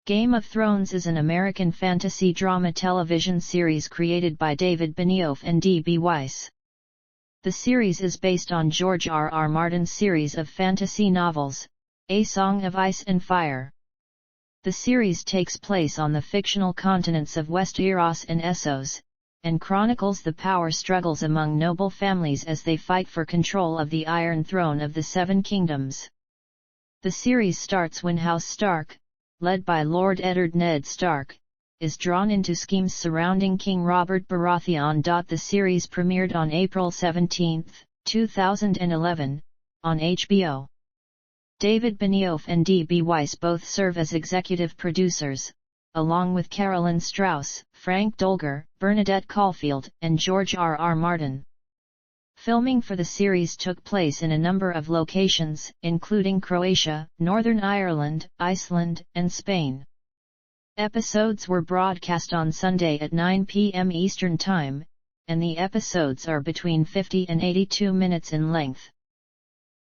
Game of Thrones is an American fantasy drama television series created by David Benioff and D. Weiss. The series is based on George R. Martin's series of fantasy novels, A Song of Ice and Fire. The series takes place on the fictional continents of Westeros and Essos, and chronicles the power struggles among noble families as they fight for control of the Iron Throne of the Seven Kingdoms. The series starts when House Stark, led by Lord Eddard Ned Stark, is drawn into schemes surrounding King Robert Baratheon. The series premiered on April 17, 2011, on HBO. David Benioff and D. Weiss both serve as executive producers, along with Carolyn Strauss, Frank Dolger, Bernadette Caulfield, and George R. Martin. Filming for the series took place in a number of locations, including Croatia, Northern Ireland, Iceland, and Spain. Episodes were broadcast on Sunday at 9 p.m. Eastern Time, and the episodes are between 50 and 82 minutes in length.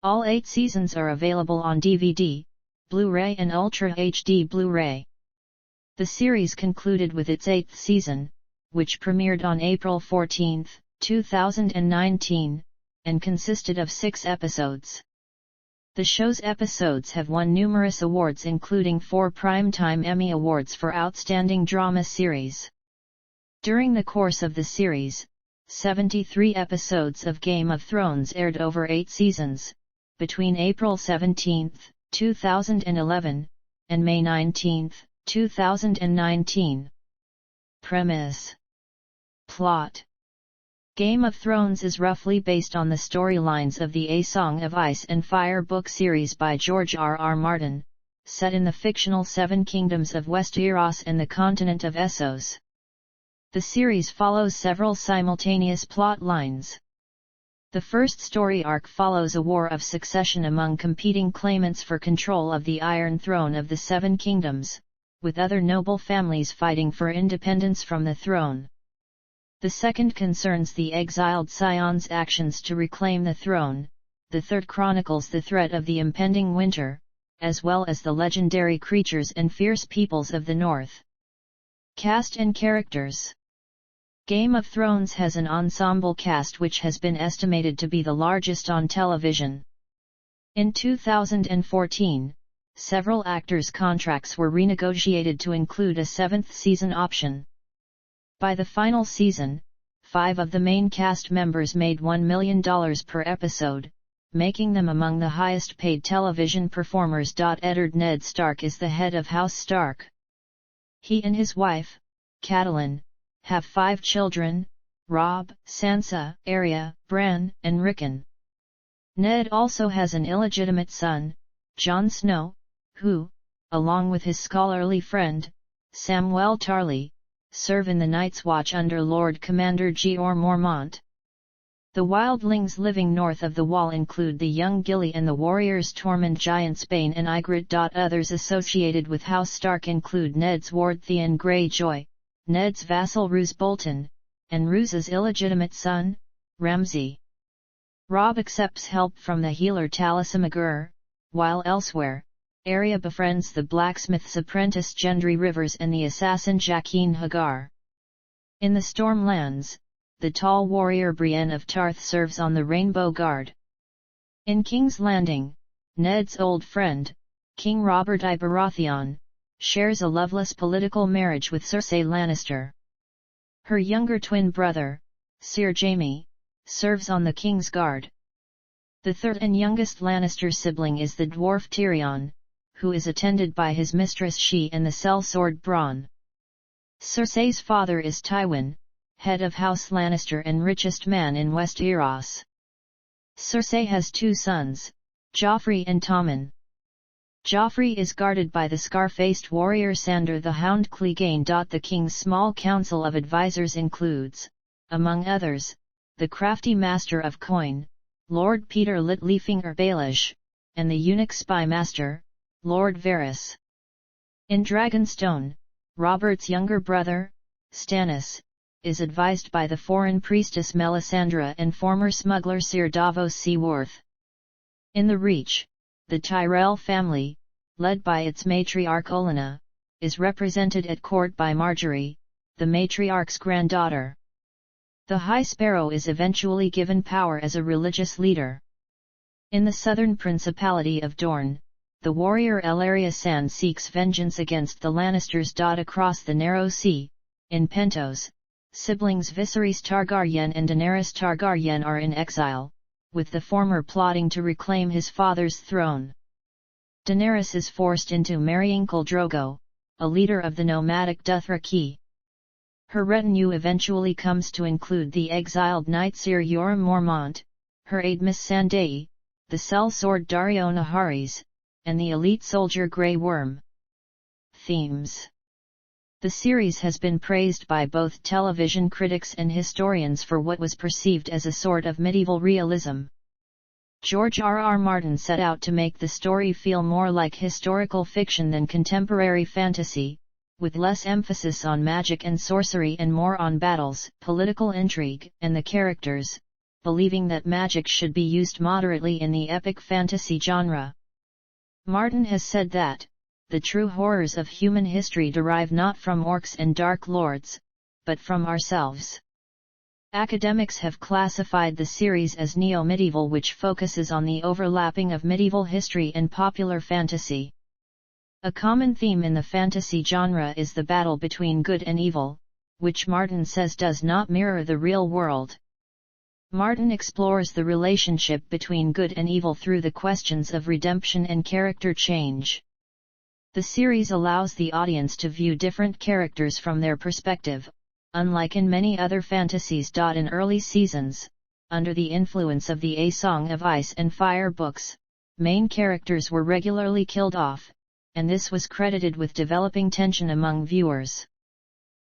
All 8 seasons are available on DVD, Blu-ray and Ultra HD Blu-ray. The series concluded with its 8th season, which premiered on April 14, 2019, and consisted of 6 episodes. The show's episodes have won numerous awards, including 4 Primetime Emmy Awards for Outstanding Drama Series. During the course of the series, 73 episodes of Game of Thrones aired over 8 seasons, between April 17, 2011, and May 19, 2019. Premise. Plot. Game of Thrones is roughly based on the storylines of the A Song of Ice and Fire book series by George R. Martin, set in the fictional Seven Kingdoms of Westeros and the continent of Essos. The series follows several simultaneous plot lines. The first story arc follows a war of succession among competing claimants for control of the Iron Throne of the Seven Kingdoms, with other noble families fighting for independence from the throne. The second concerns the exiled Scion's actions to reclaim the throne. The third chronicles the threat of the impending winter, as well as the legendary creatures and fierce peoples of the north. Cast and characters. Game of Thrones has an ensemble cast which has been estimated to be the largest on television. In 2014, several actors' contracts were renegotiated to include a 7th season option. By the final season, 5 of the main cast members made $1 million per episode, making them among the highest-paid television performers. Eddard Ned Stark is the head of House Stark. He and his wife, Catelyn, have 5 children: Robb, Sansa, Arya, Bran, and Rickon. Ned also has an illegitimate son, Jon Snow, who, along with his scholarly friend, Samwell Tarly, serve in the Night's Watch under Lord Commander Jeor Mormont. The wildlings living north of the Wall include the young Gilly and the warriors Tormund Giantsbane and Ygritte. Others associated with House Stark include Ned's ward Theon Greyjoy, Ned's vassal Roose Bolton, and Roose's illegitimate son, Ramsay. Robb accepts help from the healer Talisa McGurr, while elsewhere, Arya befriends the blacksmith's apprentice Gendry Rivers and the assassin Jaqen Hagar. In the Stormlands, the tall warrior Brienne of Tarth serves on the Rainbow Guard. In King's Landing, Ned's old friend, King Robert I Baratheon, shares a loveless political marriage with Cersei Lannister. Her younger twin brother, Sir Jaime, serves on the King's Guard. The third and youngest Lannister sibling is the dwarf Tyrion, who is attended by his mistress She and the sellsword Bronn. Cersei's father is Tywin, head of House Lannister and richest man in Westeros. Cersei has 2 sons, Joffrey and Tommen. Joffrey is guarded by the scar-faced warrior Sandor the Hound Clegane. The king's small council of advisors includes, among others, the crafty master of coin, Lord Peter Littlefinger Baelish, and the eunuch spy master, Lord Varys. In Dragonstone, Robert's younger brother, Stannis, is advised by the foreign priestess Melisandre and former smuggler Sir Davos Seaworth. In the Reach, the Tyrell family, led by its matriarch Olenna, is represented at court by Marjorie, the matriarch's granddaughter. The High Sparrow is eventually given power as a religious leader. In the southern principality of Dorne, the warrior Ellaria Sand seeks vengeance against the Lannisters. Across the Narrow Sea, in Pentos, siblings Viserys Targaryen and Daenerys Targaryen are in exile, with the former plotting to reclaim his father's throne. Daenerys is forced into marrying Khal Drogo, a leader of the nomadic Dothraki. Her retinue eventually comes to include the exiled knight Sir Jorah Mormont, her aide Missandei, the sellsword Daario Naharis, and the elite soldier Grey Worm. Themes. The series has been praised by both television critics and historians for what was perceived as a sort of medieval realism. George R.R. Martin set out to make the story feel more like historical fiction than contemporary fantasy, with less emphasis on magic and sorcery and more on battles, political intrigue, and the characters, believing that magic should be used moderately in the epic fantasy genre. Martin has said that the true horrors of human history derive not from orcs and dark lords, but from ourselves. Academics have classified the series as neo-medieval, which focuses on the overlapping of medieval history and popular fantasy. A common theme in the fantasy genre is the battle between good and evil, which Martin says does not mirror the real world. Martin explores the relationship between good and evil through the questions of redemption and character change. The series allows the audience to view different characters from their perspective, unlike in many other fantasies. In early seasons, under the influence of the A Song of Ice and Fire books, main characters were regularly killed off, and this was credited with developing tension among viewers.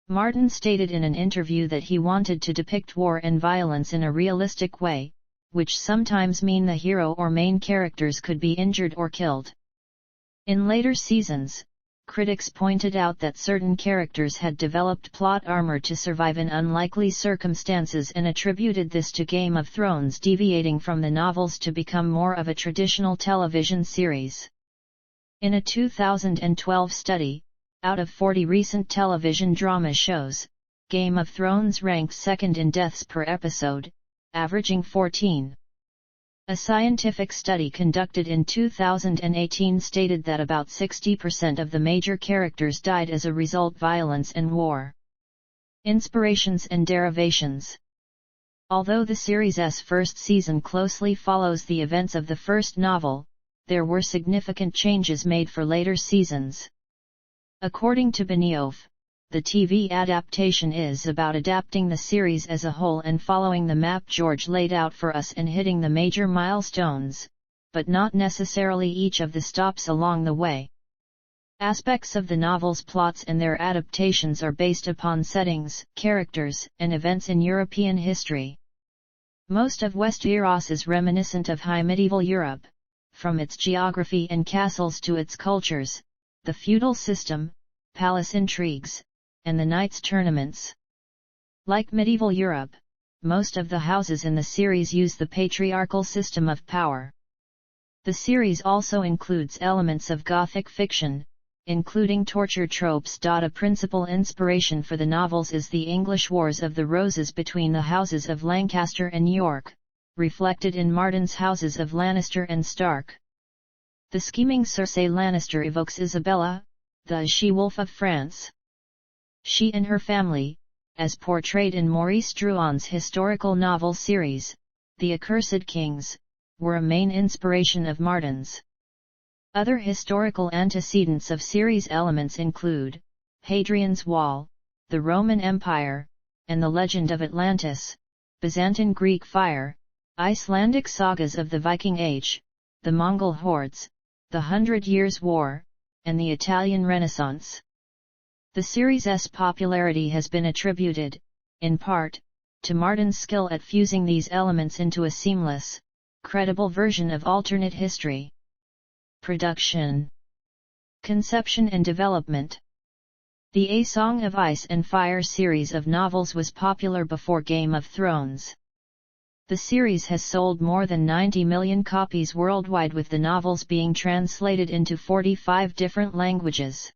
Martin stated in an interview that he wanted to depict war and violence in a realistic way, which sometimes mean the hero or main characters could be injured or killed. In later seasons, critics pointed out that certain characters had developed plot armor to survive in unlikely circumstances and attributed this to Game of Thrones deviating from the novels to become more of a traditional television series. In a 2012 study, out of 40 recent television drama shows, Game of Thrones ranked second in deaths per episode, averaging 14. A scientific study conducted in 2018 stated that about 60% of the major characters died as a result of violence and war. Inspirations and derivations. Although the series' first season closely follows the events of the first novel, there were significant changes made for later seasons. According to Benioff, the TV adaptation is about adapting the series as a whole and following the map George laid out for us and hitting the major milestones, but not necessarily each of the stops along the way. Aspects of the novel's plots and their adaptations are based upon settings, characters, and events in European history. Most of Westeros is reminiscent of High Medieval Europe, from its geography and castles to its cultures, the feudal system, palace intrigues, and the knights' tournaments. Like medieval Europe, most of the houses in the series use the patriarchal system of power. The series also includes elements of Gothic fiction, including torture tropes. A principal inspiration for the novels is the English Wars of the Roses between the houses of Lancaster and York, reflected in Martin's houses of Lannister and Stark. The scheming Cersei Lannister evokes Isabella, the she-wolf of France. She and her family, as portrayed in Maurice Druon's historical novel series, The Accursed Kings, were a main inspiration of Martin's. Other historical antecedents of series elements include Hadrian's Wall, the Roman Empire, and the legend of Atlantis, Byzantine Greek fire, Icelandic sagas of the Viking Age, the Mongol hordes, the 100 Years' War, and the Italian Renaissance. The series' popularity has been attributed, in part, to Martin's skill at fusing these elements into a seamless, credible version of alternate history. Production, conception and development. The A Song of Ice and Fire series of novels was popular before Game of Thrones. The series has sold more than 90 million copies worldwide, with the novels being translated into 45 different languages.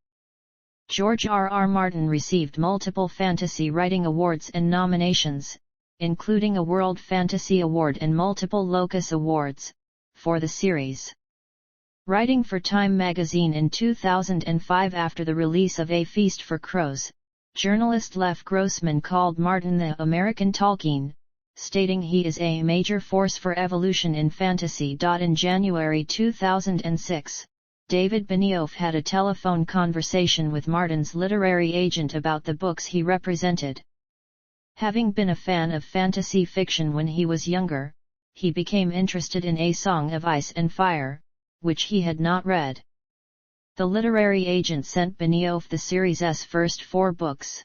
George R.R. Martin received multiple fantasy writing awards and nominations, including a World Fantasy Award and multiple Locus Awards, for the series. Writing for Time magazine in 2005 after the release of A Feast for Crows, journalist Lev Grossman called Martin the American Tolkien, stating he is a major force for evolution in fantasy. In January 2006, David Benioff had a telephone conversation with Martin's literary agent about the books he represented. Having been a fan of fantasy fiction when he was younger, he became interested in A Song of Ice and Fire, which he had not read. The literary agent sent Benioff the series' first 4 books.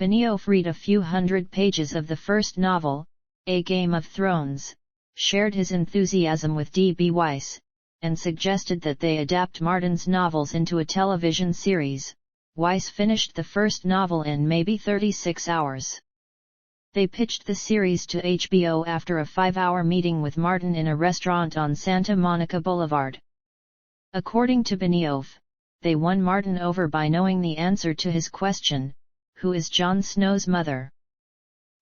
Benioff read a few hundred pages of the first novel, A Game of Thrones, shared his enthusiasm with D.B. Weiss, and suggested that they adapt Martin's novels into a television series. Weiss finished the first novel in maybe 36 hours. They pitched the series to HBO after a 5-hour meeting with Martin in a restaurant on Santa Monica Boulevard. According to Benioff, they won Martin over by knowing the answer to his question, who is Jon Snow's mother?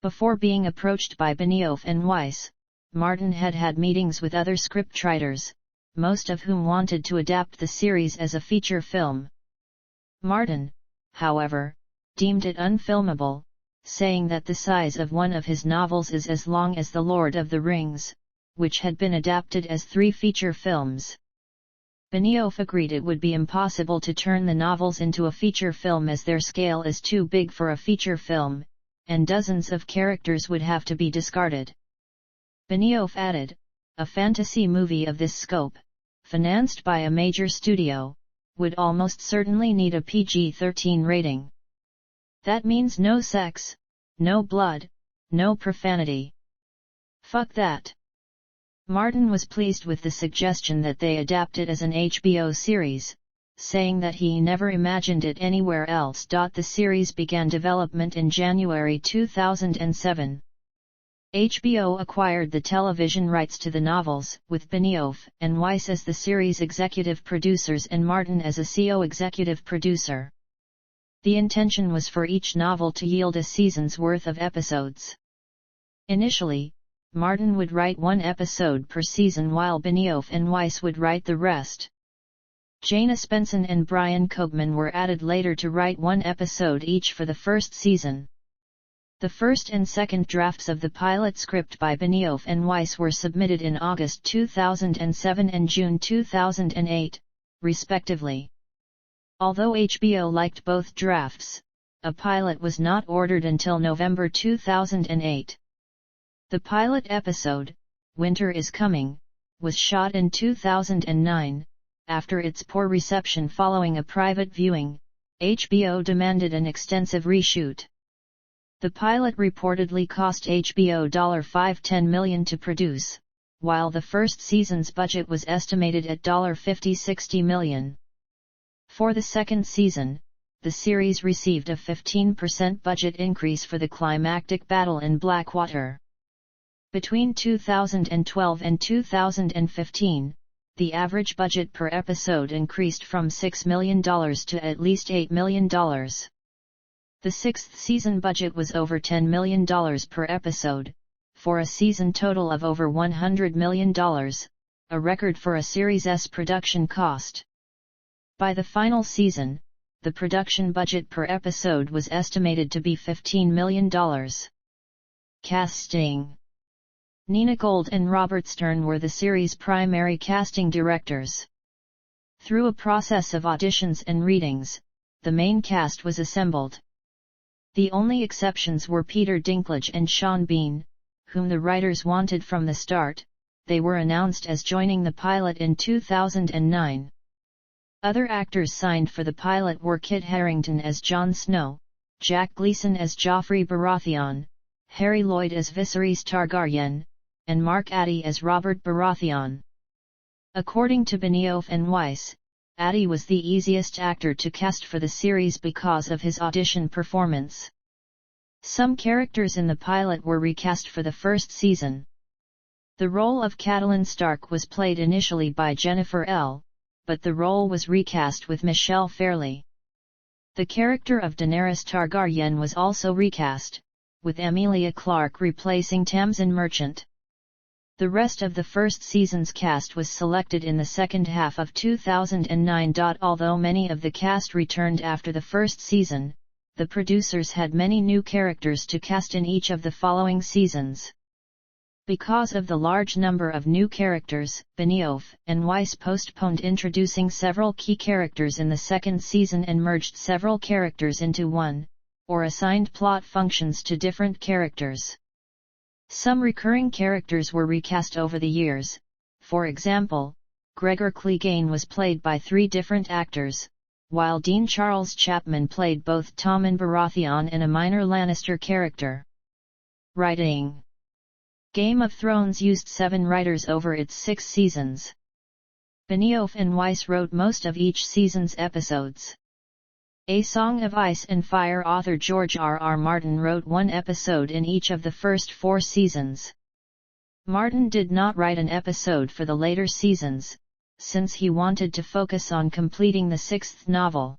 Before being approached by Benioff and Weiss, Martin had had meetings with other scriptwriters, most of whom wanted to adapt the series as a feature film. Martin, however, deemed it unfilmable, saying that the size of one of his novels is as long as The Lord of the Rings, which had been adapted as 3 feature films. Benioff agreed it would be impossible to turn the novels into a feature film as their scale is too big for a feature film, and dozens of characters would have to be discarded. Benioff added, a fantasy movie of this scope, financed by a major studio, would almost certainly need a PG-13 rating. That means no sex, no blood, no profanity. Fuck that. Martin was pleased with the suggestion that they adapt it as an HBO series, saying that he never imagined it anywhere else. The series began development in January 2007. HBO acquired the television rights to the novels, with Benioff and Weiss as the series executive producers and Martin as a CO executive producer. The intention was for each novel to yield a season's worth of episodes. Initially, Martin would write 1 episode per season while Benioff and Weiss would write the rest. Jane Espenson and Brian Koopman were added later to write 1 episode each for the first season. The first and second drafts of the pilot script by Benioff and Weiss were submitted in August 2007 and June 2008, respectively. Although HBO liked both drafts, a pilot was not ordered until November 2008. The pilot episode, Winter is Coming, was shot in 2009. After its poor reception following a private viewing, HBO demanded an extensive reshoot. The pilot reportedly cost HBO $510 million to produce, while the first season's budget was estimated at $50–60 million. For the second season, the series received a 15% budget increase for the climactic battle in Blackwater. Between 2012 and 2015, the average budget per episode increased from $6 million to at least $8 million. The 6th season budget was over $10 million per episode, for a season total of over $100 million, a record for a series' production cost. By the final season, the production budget per episode was estimated to be $15 million. Casting. Nina Gold and Robert Stern were the series' primary casting directors. Through a process of auditions and readings, the main cast was assembled. The only exceptions were Peter Dinklage and Sean Bean, whom the writers wanted from the start. They were announced as joining the pilot in 2009. Other actors signed for the pilot were Kit Harington as Jon Snow, Jack Gleeson as Joffrey Baratheon, Harry Lloyd as Viserys Targaryen, and Mark Addy as Robert Baratheon. According to Benioff and Weiss, Addy was the easiest actor to cast for the series because of his audition performance. Some characters in the pilot were recast for the first season. The role of Catelyn Stark was played initially by Jennifer L., but the role was recast with Michelle Fairley. The character of Daenerys Targaryen was also recast, with Emilia Clarke replacing Tamsin Merchant. The rest of the first season's cast was selected in the second half of 2009. Although many of the cast returned after the first season, the producers had many new characters to cast in each of the following seasons. Because of the large number of new characters, Benioff and Weiss postponed introducing several key characters in the second season and merged several characters into one, or assigned plot functions to different characters. Some recurring characters were recast over the years. For example, Gregor Clegane was played by 3 different actors, while Dean Charles Chapman played both Tommen Baratheon and a minor Lannister character. Writing: Game of Thrones used 7 writers over its 6 seasons. Benioff and Weiss wrote most of each season's episodes. A Song of Ice and Fire author George R.R. Martin wrote 1 episode in each of the first 4 seasons. Martin did not write an episode for the later seasons, since he wanted to focus on completing the 6th novel.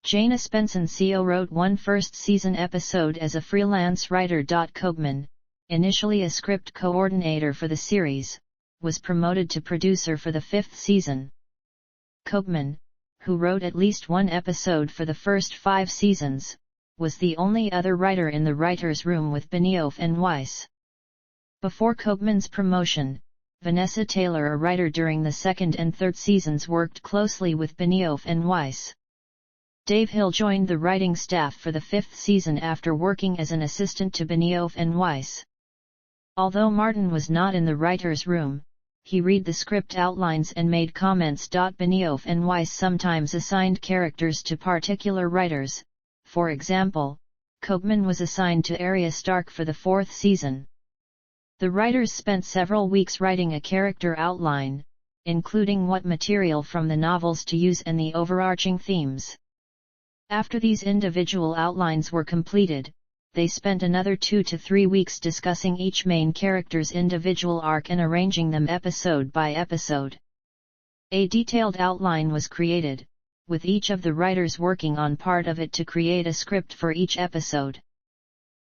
Jane Espenson Co. wrote 1 first-season episode as a freelance writer. Koopman, initially a script coordinator for the series, was promoted to producer for the 5th season. Koopman, who wrote at least 1 episode for the first 5 seasons, was the only other writer in the writer's room with Benioff and Weiss. Before Koopman's promotion, Vanessa Taylor, a writer during the 2nd and 3rd seasons, worked closely with Benioff and Weiss. Dave Hill joined the writing staff for the 5th season after working as an assistant to Benioff and Weiss. Although Martin was not in the writer's room, he read the script outlines and made comments. Benioff and Weiss sometimes assigned characters to particular writers. For example, Koopman was assigned to Arya Stark for the 4th season. The writers spent several weeks writing a character outline, including what material from the novels to use and the overarching themes. After these individual outlines were completed, they spent another 2 to 3 weeks discussing each main character's individual arc and arranging them episode by episode. A detailed outline was created, with each of the writers working on part of it to create a script for each episode.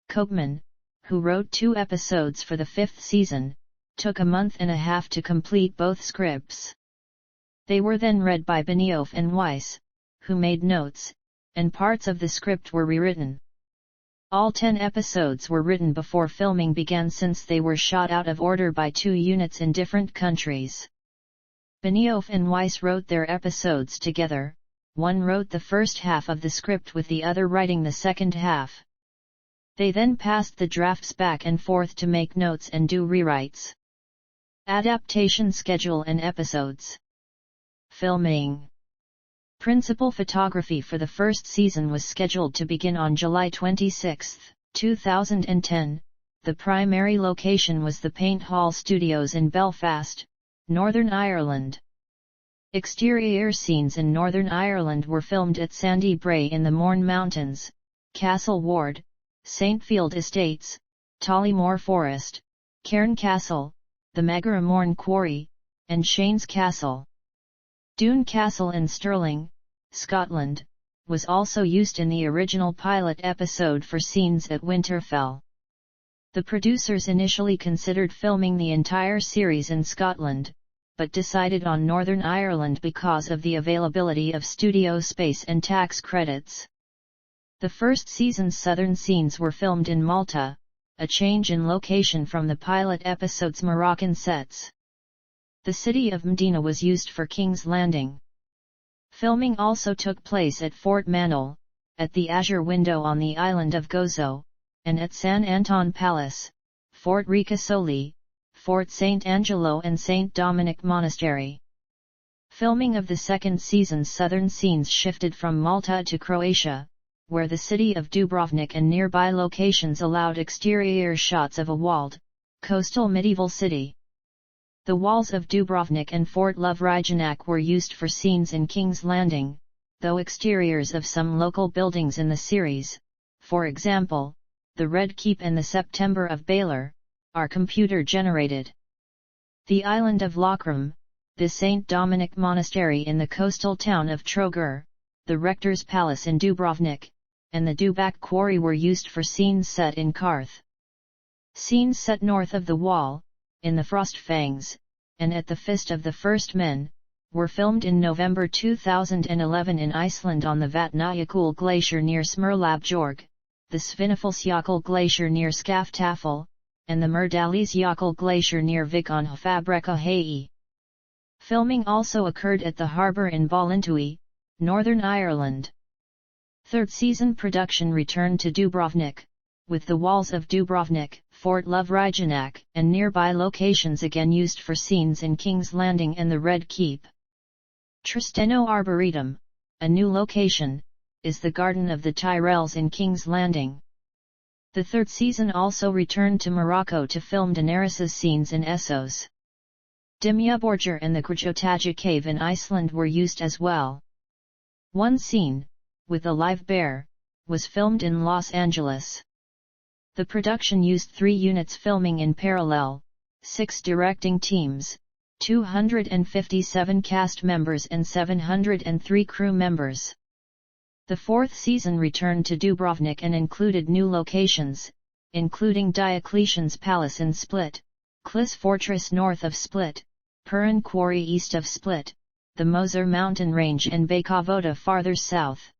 Koopman, who wrote 2 episodes for the 5th season, took a month and a half to complete both scripts. They were then read by Benioff and Weiss, who made notes, and parts of the script were rewritten. All 10 episodes were written before filming began since they were shot out of order by 2 units in different countries. Benioff and Weiss wrote their episodes together, one wrote the first half of the script with the other writing the second half. They then passed the drafts back and forth to make notes and do rewrites. Adaptation schedule and episodes. Filming. Principal photography for the first season was scheduled to begin on July 26, 2010. The primary location was the Paint Hall Studios in Belfast, Northern Ireland. Exterior scenes in Northern Ireland were filmed at Sandy Brae in the Mourne Mountains, Castle Ward, Saintfield Estates, Tollymore Forest, Cairn Castle, the Magara Mourne Quarry, and Shane's Castle. Doune Castle in Stirling, Scotland, was also used in the original pilot episode for scenes at Winterfell. The producers initially considered filming the entire series in Scotland, but decided on Northern Ireland because of the availability of studio space and tax credits. The first season's southern scenes were filmed in Malta, a change in location from the pilot episode's Moroccan sets. The city of Medina was used for King's Landing. Filming also took place at Fort Manel, at the Azure Window on the island of Gozo, and at San Anton Palace, Fort Ricasoli, Fort St. Angelo and St. Dominic Monastery. Filming of the second season's southern scenes shifted from Malta to Croatia, where the city of Dubrovnik and nearby locations allowed exterior shots of a walled, coastal medieval city. The walls of Dubrovnik and Fort Lovrijenac were used for scenes in King's Landing, though exteriors of some local buildings in the series, for example, the Red Keep and the September of Baylor, are computer-generated. The island of Lochram, the St. Dominic Monastery in the coastal town of Troger, the rector's palace in Dubrovnik, and the Dubac quarry were used for scenes set in Karth. Scenes set north of the wall, in the Frost Fangs, and at the Fist of the First Men, were filmed in November 2011 in Iceland on the Vatnajökull Glacier near Smyrlabjorg, the Svinafellsjökull Glacier near Skaftafell, and the Myrdalisjökull Glacier near Vik on Fabrekaheyi. Filming also occurred at the harbour in Ballintuy, Northern Ireland. Third season production returned to Dubrovnik, with the walls of Dubrovnik, Fort Lovrijenac, and nearby locations again used for scenes in King's Landing and the Red Keep. Trasteno Arboretum, a new location, is the Garden of the Tyrells in King's Landing. The third season also returned to Morocco to film Daenerys' scenes in Essos. Dimjaborgir and the Grjotaja cave in Iceland were used as well. One scene, with a live bear, was filmed in Los Angeles. The production used 3 units filming in parallel, 6 directing teams, 257 cast members and 703 crew members. The fourth season returned to Dubrovnik and included new locations, including Diocletian's Palace in Split, Klis Fortress north of Split, Purin Quarry east of Split, the Moser mountain range and Bakavoda farther south.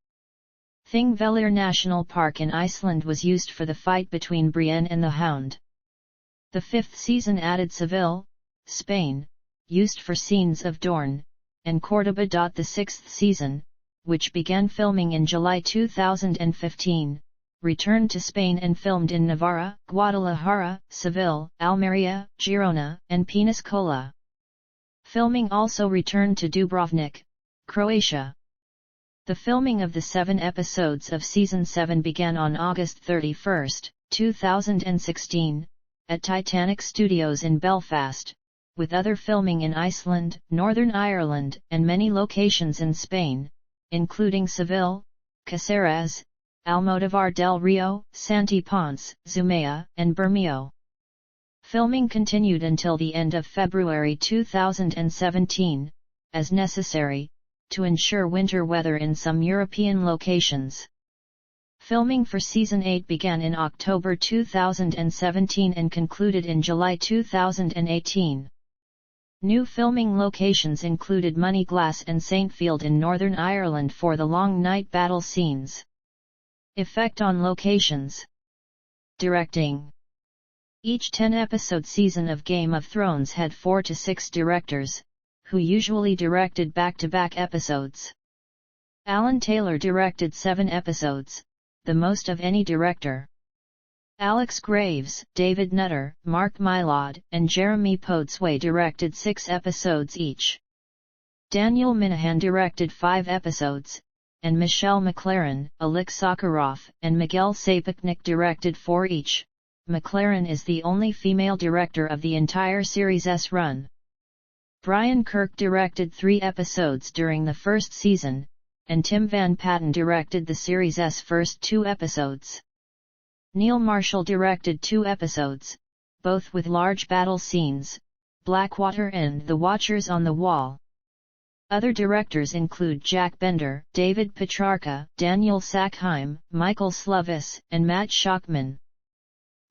Thingvellir National Park in Iceland was used for the fight between Brienne and the Hound. The fifth season added Seville, Spain, used for scenes of Dorne, and Córdoba. The sixth season, which began filming in July 2015, returned to Spain and filmed in Navarra, Guadalajara, Seville, Almería, Girona, and Pensacola. Filming also returned to Dubrovnik, Croatia. The filming of the 7 episodes of Season 7 began on August 31, 2016, at Titanic Studios in Belfast, with other filming in Iceland, Northern Ireland, and many locations in Spain, including Seville, Caceres, Almodóvar del Rio, Santi Ponce, Zumaya, and Bermeo. Filming continued until the end of February 2017, as necessary, to ensure winter weather in some European locations. Filming for Season 8 began in October 2017 and concluded in July 2018. New filming locations included Moneyglass and Saintfield in Northern Ireland for the long night battle scenes. Effect on locations. Directing. Each 10-episode season of Game of Thrones had 4 to 6 directors, who usually directed back-to-back episodes. Alan Taylor directed 7 episodes, the most of any director. Alex Graves, David Nutter, Mark Mylod, and Jeremy Podsway directed 6 episodes each. Daniel Minahan directed 5 episodes, and Michelle McLaren, Alik Sakharov, and Miguel Sapochnik directed 4 each. McLaren is the only female director of the entire series' run. Brian Kirk directed 3 episodes during the first season, and Tim Van Patten directed the series' first 2 episodes. Neil Marshall directed 2 episodes, both with large battle scenes, Blackwater and The Watchers on the Wall. Other directors include Jack Bender, David Petrarca, Daniel Sackheim, Michael Slovis, and Matt Schachman.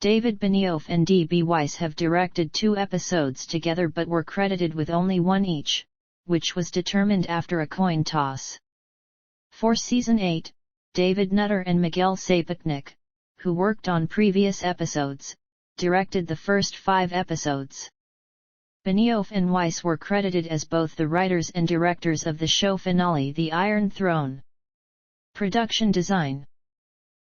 David Benioff and D.B. Weiss have directed 2 episodes together but were credited with only 1 each, which was determined after a coin toss. For Season 8, David Nutter and Miguel Sapochnik, who worked on previous episodes, directed the first 5 episodes. Benioff and Weiss were credited as both the writers and directors of the show finale The Iron Throne. Production design.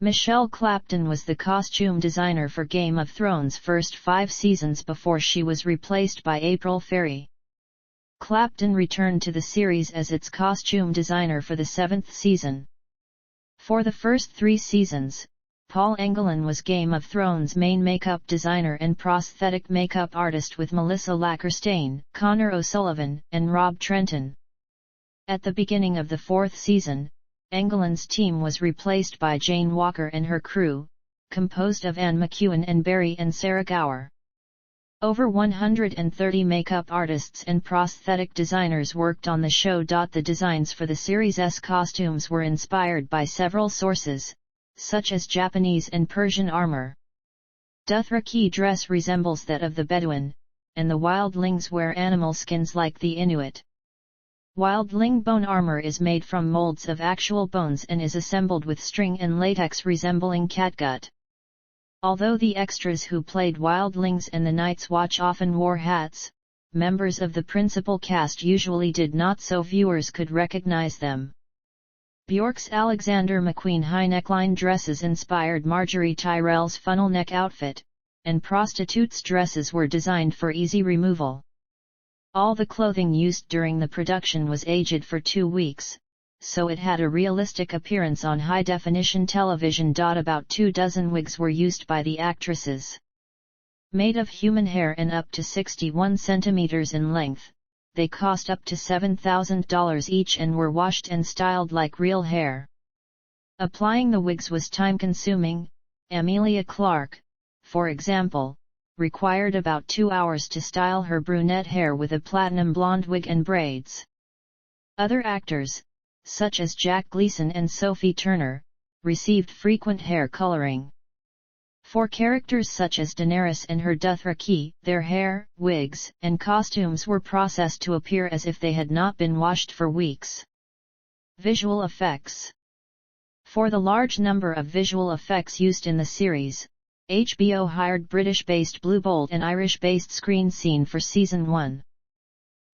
Michelle Clapton was the costume designer for Game of Thrones' first 5 seasons before she was replaced by April Ferry. Clapton returned to the series as its costume designer for the 7th season. For the first 3 seasons, Paul Engelin was Game of Thrones' main makeup designer and prosthetic makeup artist with Melissa Lackerstein, Connor O'Sullivan, and Rob Trenton. At the beginning of the 4th season, Engelin's team was replaced by Jane Walker and her crew, composed of Anne McEwen and Barry and Sarah Gower. Over 130 makeup artists and prosthetic designers worked on the show. The designs for the series' costumes were inspired by several sources, such as Japanese and Persian armor. Dothraki dress resembles that of the Bedouin, and the wildlings wear animal skins like the Inuit. Wildling bone armor is made from molds of actual bones and is assembled with string and latex resembling catgut. Although the extras who played wildlings and the Night's Watch often wore hats, members of the principal cast usually did not, so viewers could recognize them. Bjork's Alexander McQueen high neckline dresses inspired Marjorie Tyrell's funnel neck outfit, and prostitutes' dresses were designed for easy removal. All the clothing used during the production was aged for 2 weeks, so it had a realistic appearance on high-definition television. About 24 wigs were used by the actresses. Made of human hair and up to 61 centimeters in length, they cost up to $7,000 each and were washed and styled like real hair. Applying the wigs was time-consuming. Emilia Clarke, for example, required about 2 hours to style her brunette hair with a platinum blonde wig and braids. Other actors, such as Jack Gleason and Sophie Turner, received frequent hair coloring. For characters such as Daenerys and her Dothraki, their hair, wigs, and costumes were processed to appear as if they had not been washed for weeks. Visual effects. For the large number of visual effects used in the series, HBO hired British-based Blue Bolt and Irish-based Screen Scene for Season 1.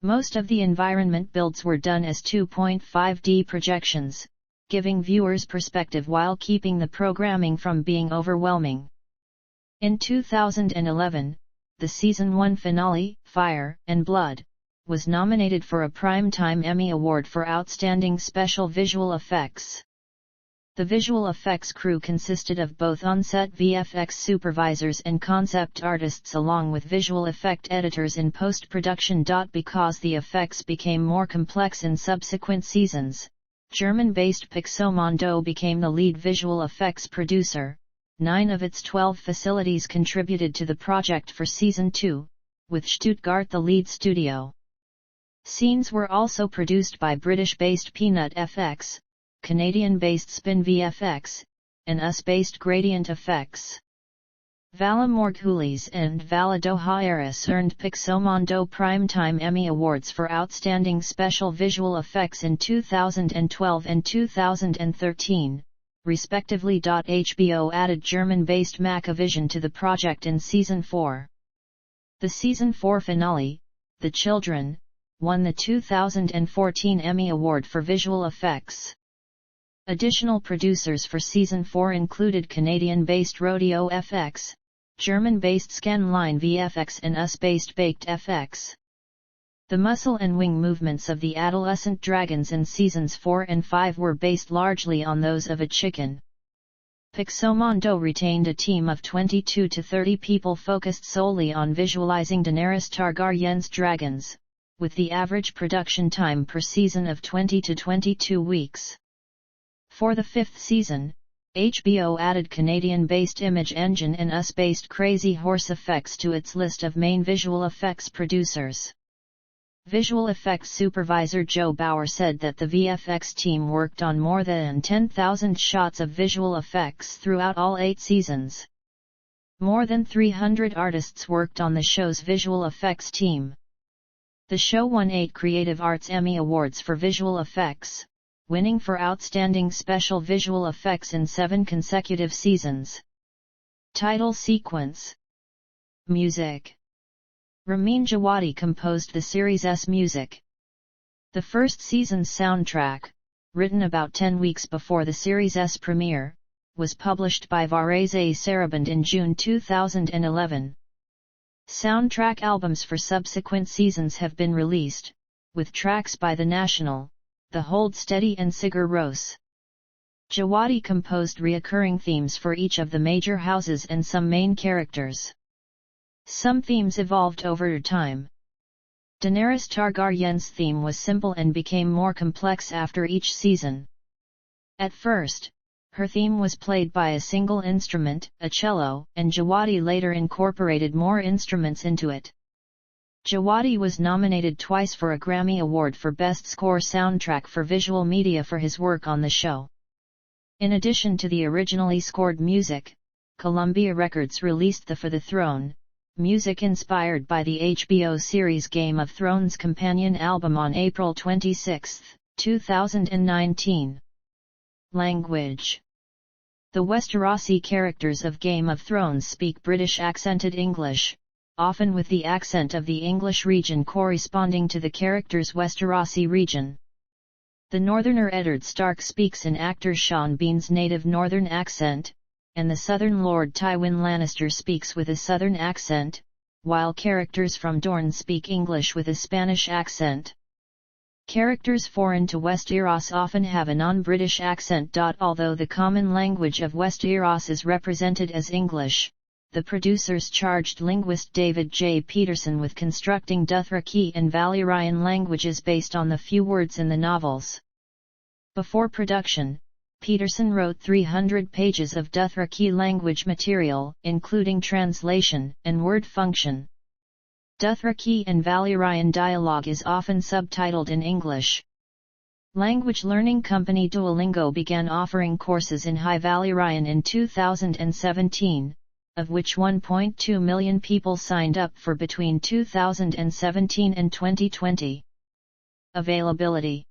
Most of the environment builds were done as 2.5D projections, giving viewers perspective while keeping the programming from being overwhelming. In 2011, the Season 1 finale, Fire and Blood, was nominated for a Primetime Emmy Award for Outstanding Special Visual Effects. The visual effects crew consisted of both on-set VFX supervisors and concept artists along with visual effect editors in post-production. Because the effects became more complex in subsequent seasons, German-based Pixomondo became the lead visual effects producer. 9 of its 12 facilities contributed to the project for Season 2, with Stuttgart the lead studio. Scenes were also produced by British-based Peanut FX, Canadian-based Spin VFX, and US-based Gradient Effects. Vala Morgulis and Vala Dohaeris earned Pixomondo Primetime Emmy Awards for Outstanding Special Visual Effects in 2012 and 2013, respectively. HBO added German-based Macavision to the project in Season 4. The Season 4 finale, The Children, won the 2014 Emmy Award for Visual Effects. Additional producers for Season 4 included Canadian-based Rodeo FX, German-based Scanline VFX and US-based Baked FX. The muscle and wing movements of the adolescent dragons in Seasons 4 and 5 were based largely on those of a chicken. Pixomondo retained a team of 22 to 30 people focused solely on visualizing Daenerys Targaryen's dragons, with the average production time per season of 20 to 22 weeks. For the 5th season, HBO added Canadian-based Image Engine and US-based Crazy Horse Effects to its list of main visual effects producers. Visual effects supervisor Joe Bauer said that the VFX team worked on more than 10,000 shots of visual effects throughout all 8 seasons. More than 300 artists worked on the show's visual effects team. The show won 8 Creative Arts Emmy Awards for visual effects, winning for Outstanding Special Visual Effects in 7 consecutive seasons. Title sequence. Music. Ramin Djawadi composed the series' music. The first season's soundtrack, written about 10 weeks before the series' premiere, was published by Varese Sarabande in June 2011. Soundtrack albums for subsequent seasons have been released, with tracks by The National, The Hold Steady and Sigur Rós. Djawadi composed reoccurring themes for each of the major houses and some main characters. Some themes evolved over time. Daenerys Targaryen's theme was simple and became more complex after each season. At first, Her theme was played by a single instrument, a cello, and Djawadi later incorporated more instruments into it. Djawadi was nominated twice for a Grammy Award for Best Score Soundtrack for Visual Media for his work on the show. In addition to the originally scored music, Columbia Records released the For the Throne, music inspired by the HBO series Game of Thrones companion album on April 26, 2019. Language. The Westerosi characters of Game of Thrones speak British accented English, often with the accent of the English region corresponding to the character's Westerosi region. The Northerner Eddard Stark speaks in actor Sean Bean's native Northern accent, and the Southern Lord Tywin Lannister speaks with a Southern accent, while characters from Dorne speak English with a Spanish accent. Characters foreign to Westeros often have a non-British accent. Although the common language of Westeros is represented as English, the producers charged linguist David J. Peterson with constructing Dothraki and Valyrian languages based on the few words in the novels. Before production, Peterson wrote 300 pages of Dothraki language material, including translation and word function. Dothraki and Valyrian dialogue is often subtitled in English. Language learning company Duolingo began offering courses in High Valyrian in 2017, of which 1.2 million people signed up for between 2017 and 2020. Availability.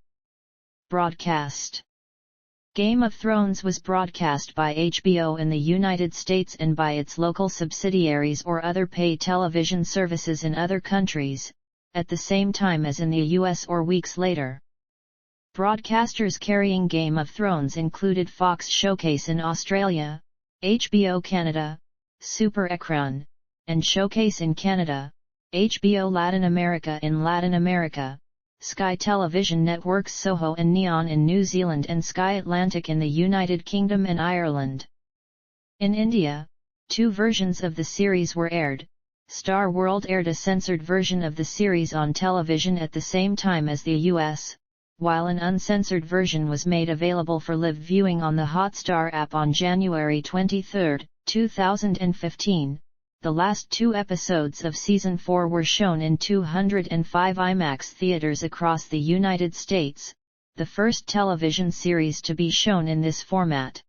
Broadcast. Game of Thrones was broadcast by HBO in the United States and by its local subsidiaries or other pay television services in other countries, at the same time as in the US or weeks later. Broadcasters carrying Game of Thrones included Fox Showcase in Australia, HBO Canada, Super Ekran, and Showcase in Canada, HBO Latin America in Latin America, Sky Television Networks Soho and Neon in New Zealand and Sky Atlantic in the United Kingdom and Ireland. In India, 2 versions of the series were aired. Star World aired a censored version of the series on television at the same time as the US, while an uncensored version was made available for live viewing on the Hotstar app on January 23, 2015. The last 2 episodes of Season 4 were shown in 205 IMAX theaters across the United States, the first television series to be shown in this format.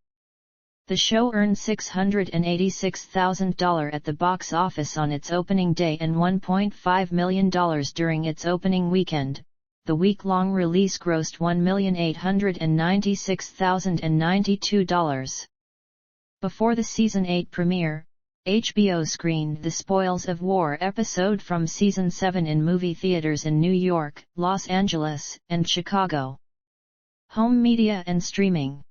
The show earned $686,000 at the box office on its opening day and $1.5 million during its opening weekend. The week-long release grossed $1,896,092. Before the Season 8 premiere, HBO screened the Spoils of War episode from Season 7 in movie theaters in New York, Los Angeles, and Chicago. Home media and streaming.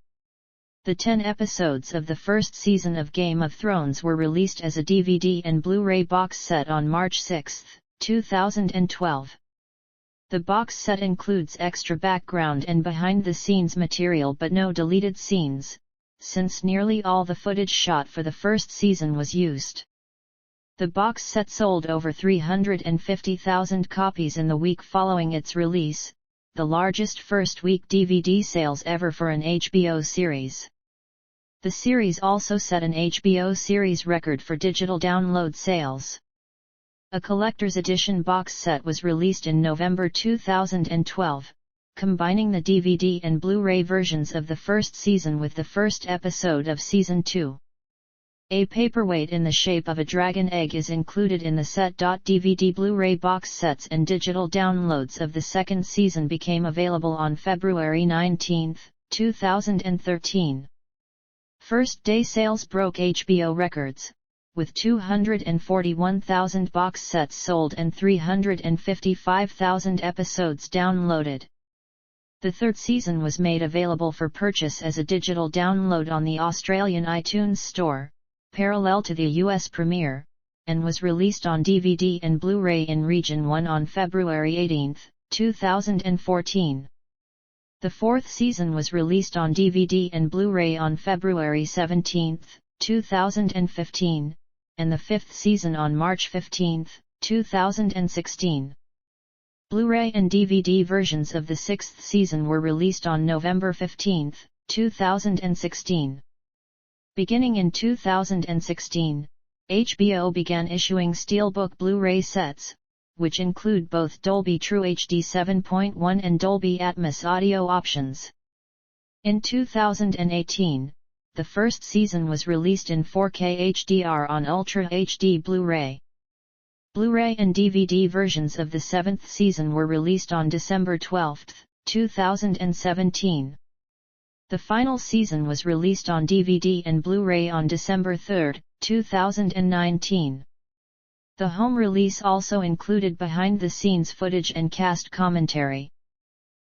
The 10 episodes of the first season of Game of Thrones were released as a DVD and Blu-ray box set on March 6, 2012. The box set includes extra background and behind-the-scenes material but no deleted scenes, since nearly all the footage shot for the first season was used. The box set sold over 350,000 copies in the week following its release, the largest first-week DVD sales ever for an HBO series. The series also set an HBO series record for digital download sales. A collector's edition box set was released in November 2012. Combining the DVD and Blu-ray versions of the first season with the first episode of Season 2. A paperweight in the shape of a dragon egg is included in the set. DVD Blu-ray box sets and digital downloads of the second season became available on February 19, 2013. First day sales broke HBO records, with 241,000 box sets sold and 355,000 episodes downloaded. The third season was made available for purchase as a digital download on the Australian iTunes Store, parallel to the US premiere, and was released on DVD and Blu-ray in Region 1 on February 18, 2014. The fourth season was released on DVD and Blu-ray on February 17, 2015, and the fifth season on March 15, 2016. Blu-ray and DVD versions of the sixth season were released on November 15, 2016. Beginning in 2016, HBO began issuing Steelbook Blu-ray sets, which include both Dolby True HD 7.1 and Dolby Atmos audio options. In 2018, the first season was released in 4K HDR on Ultra HD Blu-ray. Blu-ray and DVD versions of the 7th season were released on December 12, 2017. The final season was released on DVD and Blu-ray on December 3, 2019. The home release also included behind-the-scenes footage and cast commentary.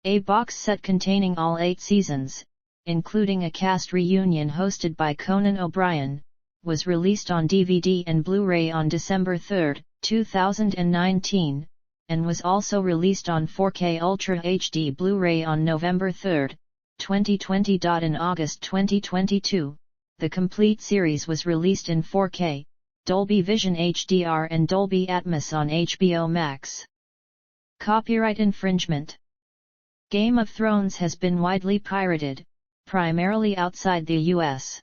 A box set containing all 8 seasons, including a cast reunion hosted by Conan O'Brien, was released on DVD and Blu-ray on December 3, 2019, and was also released on 4K Ultra HD Blu-ray on November 3, 2020. In August 2022, the complete series was released in 4K, Dolby Vision HDR and Dolby Atmos on HBO Max. Copyright infringement. Game of Thrones has been widely pirated, primarily outside the US.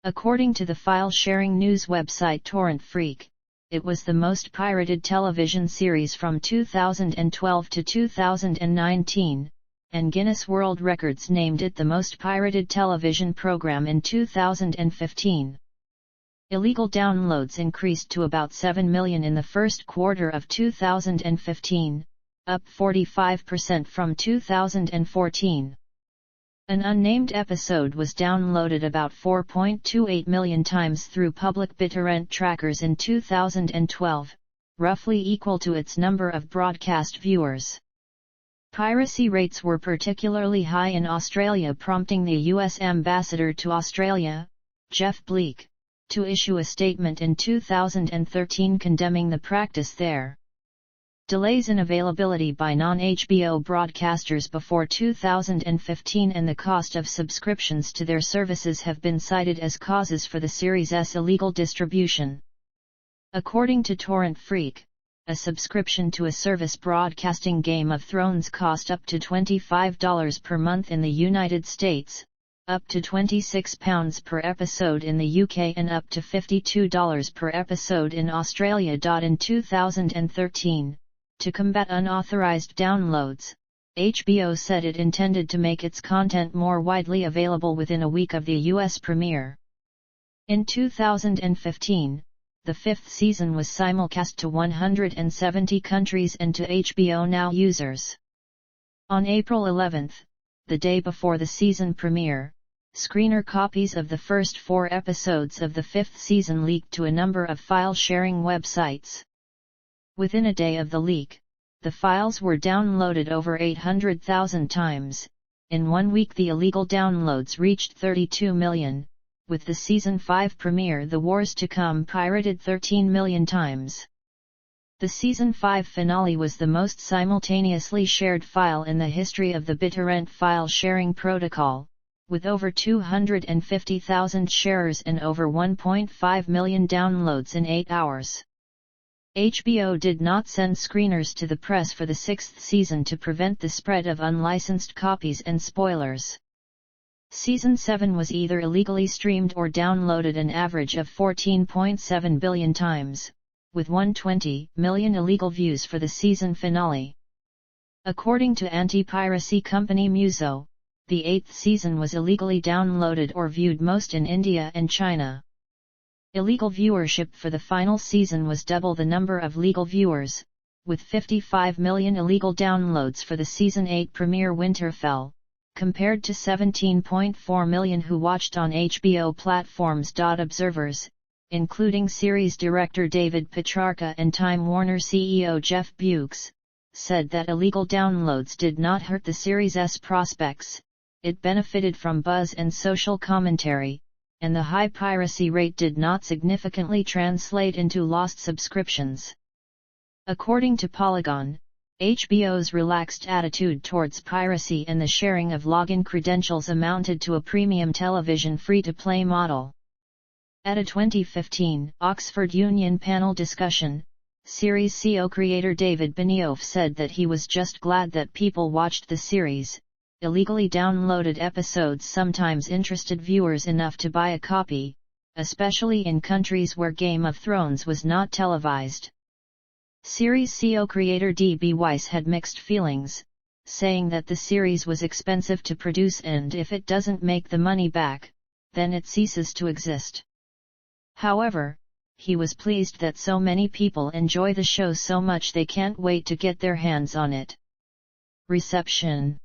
According to the file-sharing news website Torrent Freak, it was the most pirated television series from 2012 to 2019, and Guinness World Records named it the most pirated television program in 2015. Illegal downloads increased to about 7 million in the first quarter of 2015, up 45% from 2014. An unnamed episode was downloaded about 4.28 million times through public BitTorrent trackers in 2012, roughly equal to its number of broadcast viewers. Piracy rates were particularly high in Australia, prompting the U.S. Ambassador to Australia, Jeff Bleek, to issue a statement in 2013 condemning the practice there. Delays in availability by non-HBO broadcasters before 2015 and the cost of subscriptions to their services have been cited as causes for the series' illegal distribution. According to Torrent Freak, a subscription to a service broadcasting Game of Thrones cost up to $25 per month in the United States, up to £26 per episode in the UK and up to $52 per episode in Australia. In 2013, to combat unauthorized downloads, HBO said it intended to make its content more widely available within a week of the US premiere. In 2015, the 5th season was simulcast to 170 countries and to HBO Now users. On April 11, the day before the season premiere, screener copies of the first 4 episodes of the 5th season leaked to a number of file-sharing websites. Within a day of the leak, the files were downloaded over 800,000 times. In 1 week the illegal downloads reached 32 million, with the Season 5 premiere The Wars to Come pirated 13 million times. The Season 5 finale was the most simultaneously shared file in the history of the BitTorrent file-sharing protocol, with over 250,000 sharers and over 1.5 million downloads in 8 hours. HBO did not send screeners to the press for the 6th season to prevent the spread of unlicensed copies and spoilers. Season 7 was either illegally streamed or downloaded an average of 14.7 billion times, with 120 million illegal views for the season finale. According to anti-piracy company Muso, the 8th season was illegally downloaded or viewed most in India and China. Illegal viewership for the final season was double the number of legal viewers, with 55 million illegal downloads for the Season 8 premiere Winterfell, compared to 17.4 million who watched on HBO platforms. Observers, including series director David Petrarca and Time Warner CEO Jeff Buggs, said that illegal downloads did not hurt the series' prospects. It benefited from buzz and social commentary, and the high piracy rate did not significantly translate into lost subscriptions. According to Polygon, HBO's relaxed attitude towards piracy and the sharing of login credentials amounted to a premium television free-to-play model. At a 2015 Oxford Union panel discussion, series CEO creator David Benioff said that he was just glad that people watched the series, illegally downloaded episodes sometimes interested viewers enough to buy a copy, especially in countries where Game of Thrones was not televised. Series CO creator D.B. Weiss had mixed feelings, saying that the series was expensive to produce and if it doesn't make the money back, then it ceases to exist. However, he was pleased that so many people enjoy the show so much they can't wait to get their hands on it. Reception.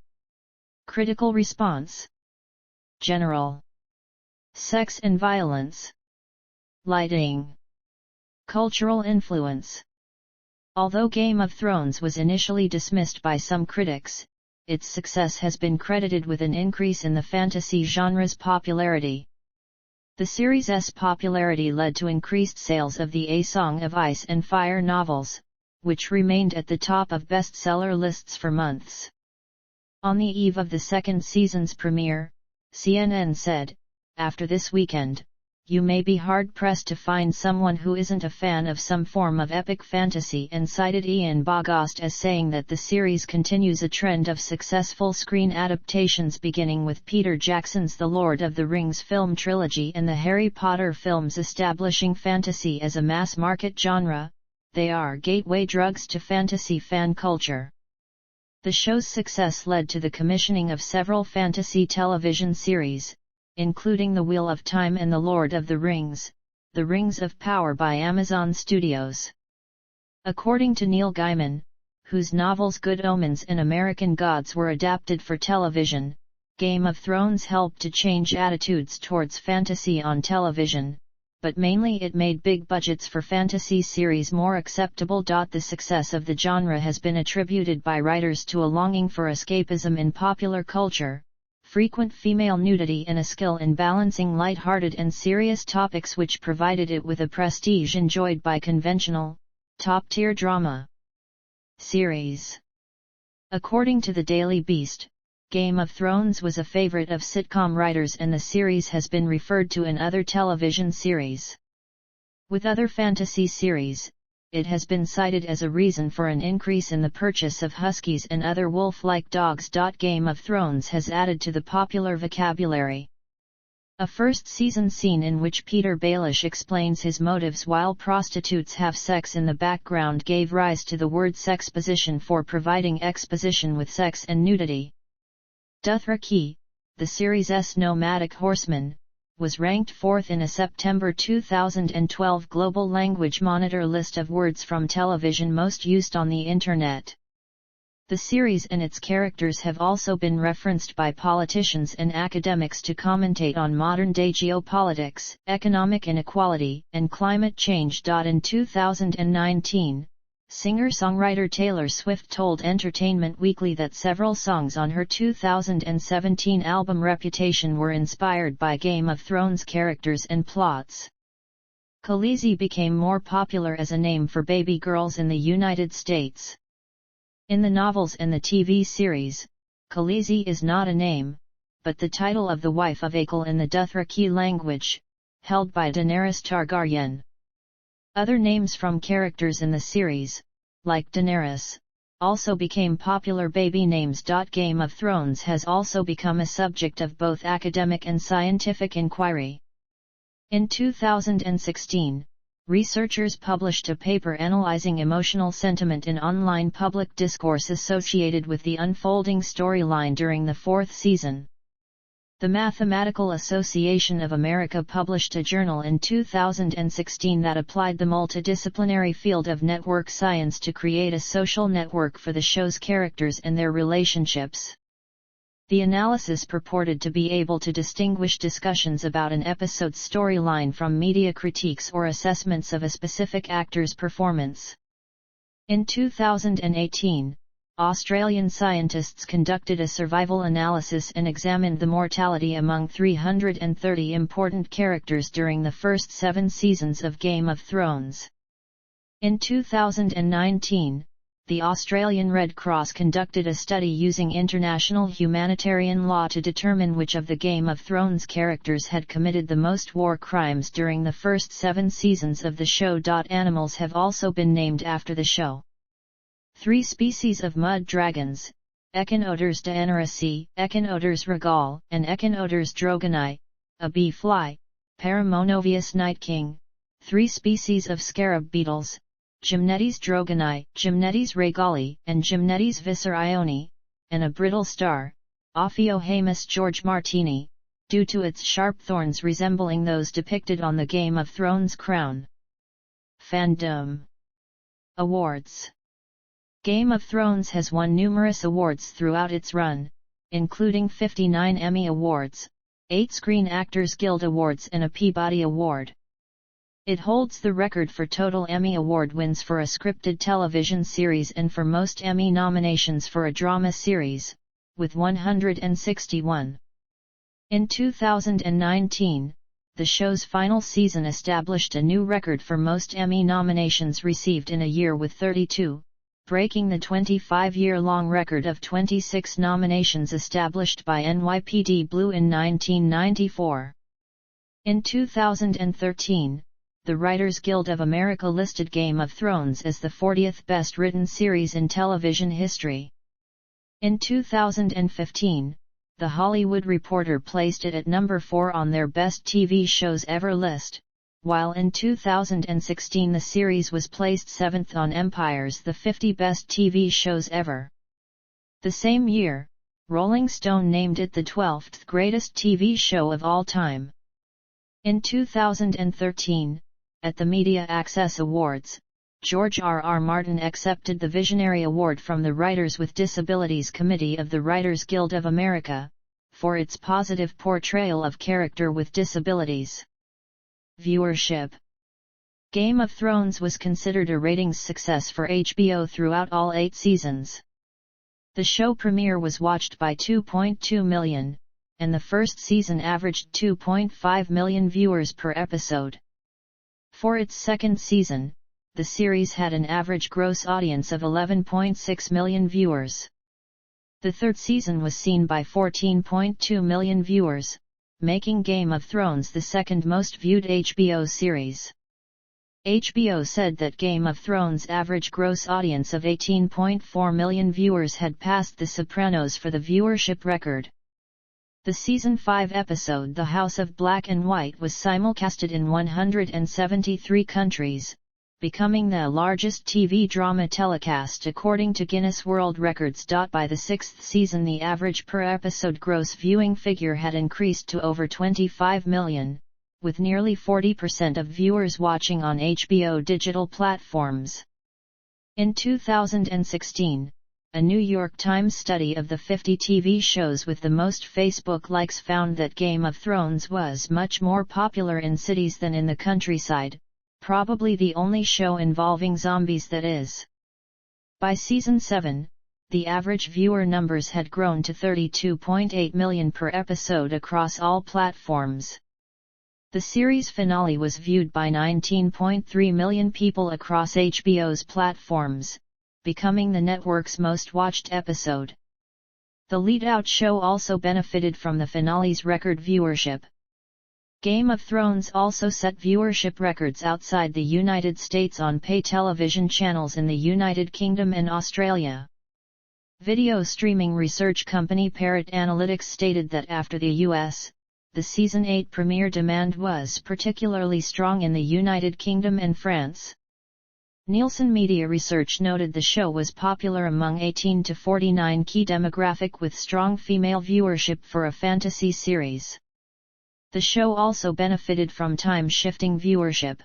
Critical response. General. Sex and violence. Lighting. Cultural influence. Although Game of Thrones was initially dismissed by some critics, its success has been credited with an increase in the fantasy genre's popularity. The series' popularity led to increased sales of the A Song of Ice and Fire novels, which remained at the top of bestseller lists for months. On the eve of the second season's premiere, CNN said, "After this weekend, you may be hard-pressed to find someone who isn't a fan of some form of epic fantasy," and cited Ian Bogost as saying that the series continues a trend of successful screen adaptations beginning with Peter Jackson's The Lord of the Rings film trilogy and the Harry Potter films, establishing fantasy as a mass-market genre. They are gateway drugs to fantasy fan culture. The show's success led to the commissioning of several fantasy television series, including The Wheel of Time and The Lord of the Rings, The Rings of Power by Amazon Studios. According to Neil Gaiman, whose novels Good Omens and American Gods were adapted for television, Game of Thrones helped to change attitudes towards fantasy on television, but mainly it made big budgets for fantasy series more acceptable. The success of the genre has been attributed by writers to a longing for escapism in popular culture, frequent female nudity and a skill in balancing light-hearted and serious topics which provided it with a prestige enjoyed by conventional, top-tier drama series. According to the Daily Beast, Game of Thrones was a favorite of sitcom writers and the series has been referred to in other television series. With other fantasy series, it has been cited as a reason for an increase in the purchase of huskies and other wolf-like dogs. Game of Thrones has added to the popular vocabulary. A first-season scene in which Peter Baelish explains his motives while prostitutes have sex in the background gave rise to the word sexposition for providing exposition with sex and nudity. Dothraki, the series' nomadic horseman, was ranked 4th in a September 2012 Global Language Monitor list of words from television most used on the Internet. The series and its characters have also been referenced by politicians and academics to commentate on modern-day geopolitics, economic inequality, and climate change. In 2019, singer-songwriter Taylor Swift told Entertainment Weekly that several songs on her 2017 album Reputation were inspired by Game of Thrones characters and plots. Khaleesi became more popular as a name for baby girls in the United States. In the novels and the TV series, Khaleesi is not a name, but the title of the wife of Aekel in the Dothraki language, held by Daenerys Targaryen. Other names from characters in the series, like Daenerys, also became popular baby names. Game of Thrones has also become a subject of both academic and scientific inquiry. In 2016, researchers published a paper analyzing emotional sentiment in online public discourse associated with the unfolding storyline during the fourth season. The Mathematical Association of America published a journal in 2016 that applied the multidisciplinary field of network science to create a social network for the show's characters and their relationships. The analysis purported to be able to distinguish discussions about an episode's storyline from media critiques or assessments of a specific actor's performance. In 2018, Australian scientists conducted a survival analysis and examined the mortality among 330 important characters during the first 7 seasons of Game of Thrones. In 2019, the Australian Red Cross conducted a study using international humanitarian law to determine which of the Game of Thrones characters had committed the most war crimes during the first 7 seasons of the show. Animals have also been named after the show. 3 species of mud dragons, Echinoders deaneraceae, Echinoders regal, and Echinoders drogani, a bee fly, Paramonovius night king, 3 species of scarab beetles, Gymnetes drogani, Gymnetes regali, and Gymnetes viscerione, and a brittle star, Ophiohamus George Martini, due to its sharp thorns resembling those depicted on the Game of Thrones crown. Fandom. Awards. Game of Thrones has won numerous awards throughout its run, including 59 Emmy Awards, 8 Screen Actors Guild Awards and a Peabody Award. It holds the record for total Emmy Award wins for a scripted television series and for most Emmy nominations for a drama series, with 161. In 2019, the show's final season established a new record for most Emmy nominations received in a year with 32, breaking the 25-year-long record of 26 nominations established by NYPD Blue in 1994. In 2013, the Writers Guild of America listed Game of Thrones as the 40th best-written series in television history. In 2015, The Hollywood Reporter placed it at number 4 on their Best TV Shows Ever list, while in 2016 the series was placed 7th on Empire's The 50 Best TV Shows Ever. The same year, Rolling Stone named it the 12th greatest TV show of all time. In 2013, at the Media Access Awards, George R.R. Martin accepted the Visionary Award from the Writers with Disabilities Committee of the Writers Guild of America, for its positive portrayal of character with disabilities. Viewership. Game of Thrones was considered a ratings success for HBO throughout all 8 seasons. The show premiere was watched by 2.2 million, and the first season averaged 2.5 million viewers per episode. For its second season, the series had an average gross audience of 11.6 million viewers. The third season was seen by 14.2 million viewers, making Game of Thrones the second most viewed HBO series. HBO said that Game of Thrones' average gross audience of 18.4 million viewers had passed The Sopranos for the viewership record. The Season 5 episode The House of Black and White was simulcasted in 173 countries, becoming the largest TV drama telecast according to Guinness World Records. By the 6th season the average per-episode gross viewing figure had increased to over 25 million, with nearly 40% of viewers watching on HBO digital platforms. In 2016, a New York Times study of the 50 TV shows with the most Facebook likes found that Game of Thrones was much more popular in cities than in the countryside, probably the only show involving zombies that is. By season 7, the average viewer numbers had grown to 32.8 million per episode across all platforms. The series finale was viewed by 19.3 million people across HBO's platforms, becoming the network's most watched episode. The lead-out show also benefited from the finale's record viewership. Game of Thrones also set viewership records outside the United States on pay television channels in the United Kingdom and Australia. Video streaming research company Parrot Analytics stated that after the US, the Season 8 premiere demand was particularly strong in the United Kingdom and France. Nielsen Media Research noted the show was popular among 18 to 49 key demographic with strong female viewership for a fantasy series. The show also benefited from time-shifting viewership.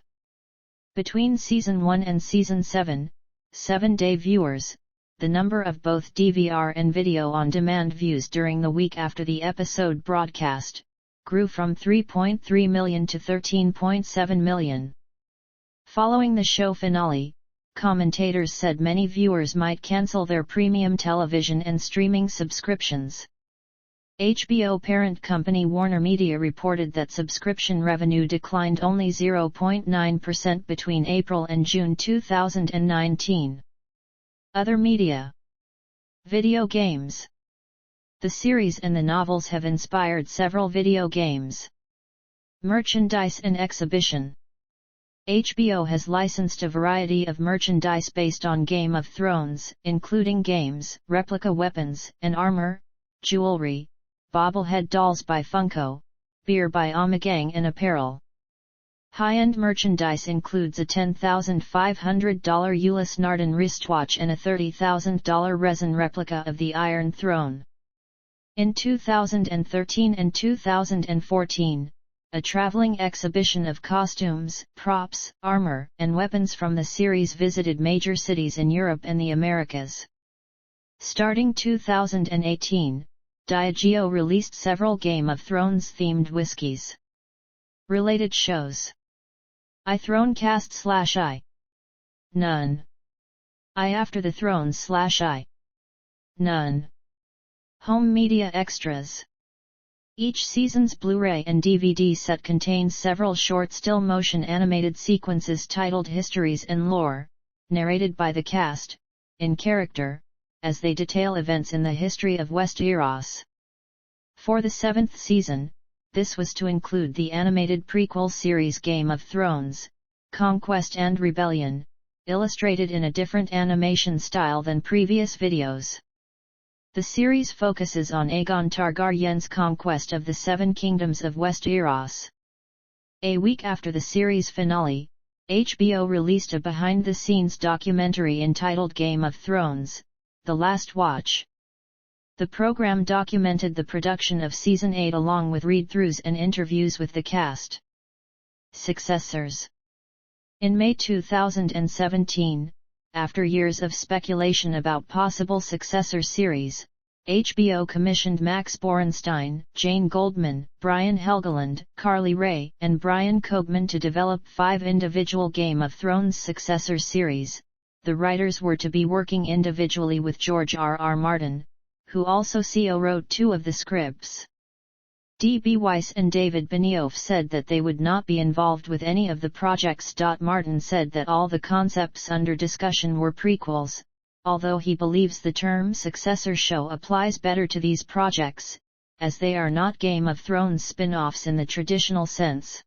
Between Season 1 and Season 7, 7-day viewers, the number of both DVR and video-on-demand views during the week after the episode broadcast, grew from 3.3 million to 13.7 million. Following the show finale, commentators said many viewers might cancel their premium television and streaming subscriptions. HBO parent company Warner Media reported that subscription revenue declined only 0.9% between April and June 2019. Other media. Video games. The series and the novels have inspired several video games. Merchandise and exhibition. HBO has licensed a variety of merchandise based on Game of Thrones, including games, replica weapons and armor, jewelry, bobblehead dolls by Funko, beer by Ommegang and apparel. High-end merchandise includes a $10,500 Ulysse Nardin wristwatch and a $30,000 resin replica of the Iron Throne. In 2013 and 2014, a traveling exhibition of costumes, props, armor, and weapons from the series visited major cities in Europe and the Americas. Starting 2018, Diageo released several Game of Thrones-themed whiskies. Related shows: I Thronecast/I. None. I After the Thrones/I. None. Home media extras. Each season's Blu-ray and DVD set contains several short still-motion animated sequences titled Histories and Lore, narrated by the cast, in character, as they detail events in the history of Westeros. For the 7th season, this was to include the animated prequel series Game of Thrones, Conquest and Rebellion, illustrated in a different animation style than previous videos. The series focuses on Aegon Targaryen's conquest of the Seven Kingdoms of Westeros. A week after the series finale, HBO released a behind-the-scenes documentary entitled Game of Thrones: The Last Watch. The program documented the production of Season 8 along with read-throughs and interviews with the cast. Successors. In May 2017, after years of speculation about possible successor series, HBO commissioned Max Borenstein, Jane Goldman, Brian Helgeland, Carly Rae, and Brian Koegman to develop 5 individual Game of Thrones successor series. The writers were to be working individually with George R.R. Martin, who also co-wrote 2 of the scripts. D.B. Weiss and David Benioff said that they would not be involved with any of the projects. Martin said that all the concepts under discussion were prequels, although he believes the term successor show applies better to these projects, as they are not Game of Thrones spin-offs in the traditional sense.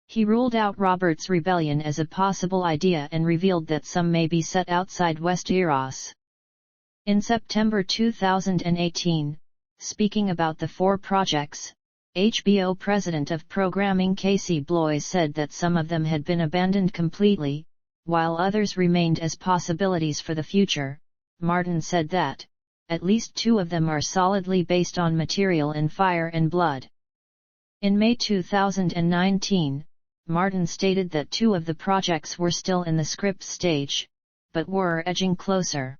He ruled out Robert's Rebellion as a possible idea and revealed that some may be set outside Westeros. In September 2018, speaking about the 4 projects, HBO President of Programming Casey Bloys said that some of them had been abandoned completely, while others remained as possibilities for the future. Martin said that, at least 2 of them are solidly based on material in Fire and Blood. In May 2019, Martin stated that 2 of the projects were still in the script stage, but were edging closer.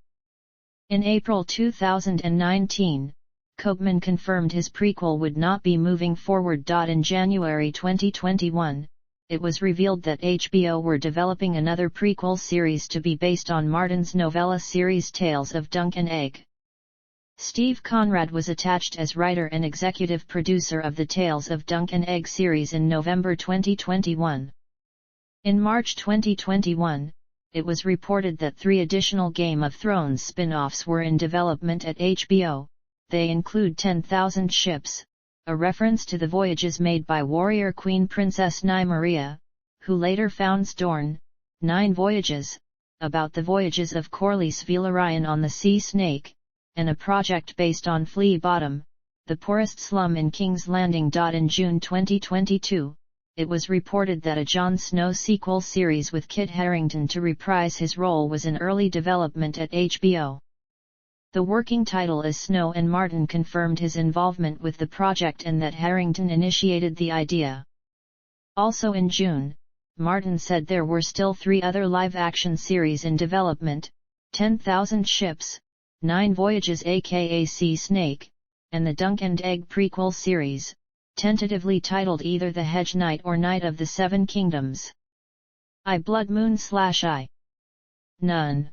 In April 2019, Koegman confirmed his prequel would not be moving forward. In January 2021, it was revealed that HBO were developing another prequel series to be based on Martin's novella series Tales of Dunk and Egg. Steve Conrad was attached as writer and executive producer of the Tales of Dunk and Egg series in November 2021. In March 2021, it was reported that 3 additional Game of Thrones spin-offs were in development at HBO. They include 10,000 Ships, a reference to the voyages made by warrior Queen Princess Nymeria, who later founds Dorne, 9 Voyages, about the voyages of Corlys Velaryon on the Sea Snake, and a project based on Flea Bottom, the poorest slum in King's Landing. In June 2022, it was reported that a Jon Snow sequel series with Kit Harington to reprise his role was in early development at HBO. The working title is Snow, and Martin confirmed his involvement with the project and that Harington initiated the idea. Also in June, Martin said there were still 3 other live-action series in development: 10,000 Ships, 9 Voyages aka Sea Snake, and the Dunk and Egg prequel series, tentatively titled either The Hedge Knight or Knight of the Seven Kingdoms. I Blood Moon/I. None.